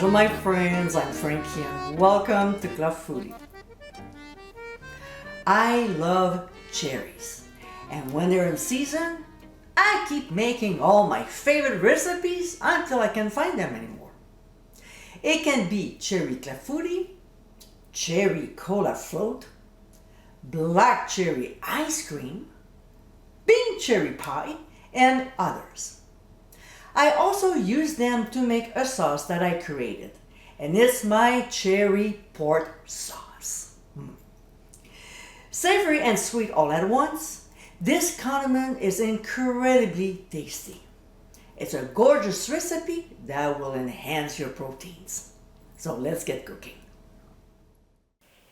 Bonjour my friends, I'm Frankie and welcome to Club Foodie. I love cherries, and when they're in season, I keep making all my favorite recipes until I can't find them anymore. It can be cherry clafouti, cherry cola float, black cherry ice cream, pink cherry pie, and others. I also use them to make a sauce that I created, and it's my cherry pork sauce. Savory and sweet all at once, this condiment is incredibly tasty. It's a gorgeous recipe that will enhance your proteins. So let's get cooking.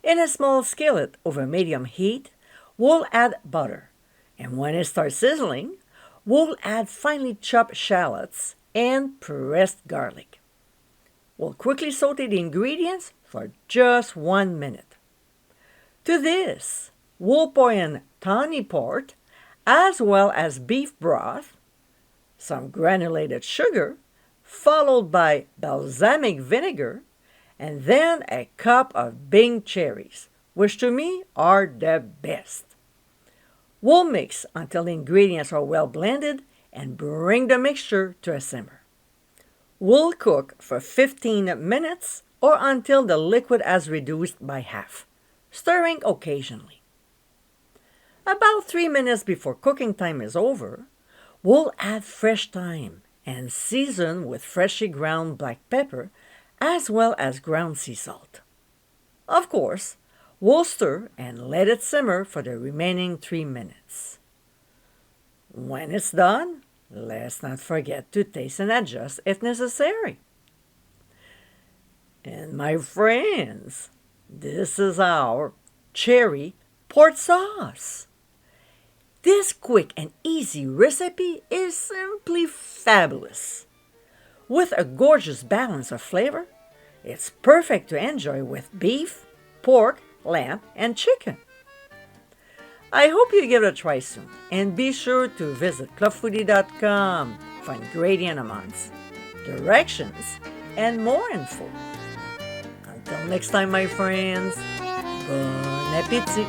In a small skillet over medium heat, we'll add butter, and when it starts sizzling, we'll add finely chopped shallots and pressed garlic. We'll quickly saute the ingredients for just 1 minute. To this, we'll pour in tawny pork as well as beef broth, some granulated sugar, followed by balsamic vinegar, and then a cup of Bing cherries, which to me are the best. We'll mix until the ingredients are well blended and bring the mixture to a simmer. We'll cook for 15 minutes or until the liquid has reduced by half, stirring occasionally. About 3 minutes before cooking time is over, we'll add fresh thyme and season with freshly ground black pepper as well as ground sea salt. Of course, we'll stir and let it simmer for the remaining 3 minutes. When it's done, let's not forget to taste and adjust if necessary. And my friends, this is our cherry pork sauce. This quick and easy recipe is simply fabulous. With a gorgeous balance of flavor, it's perfect to enjoy with beef, pork, lamb, and chicken. I hope you give it a try soon, and be sure to visit clubfoodie.com for ingredient amounts, directions, and more info. Until next time, my friends, bon appétit!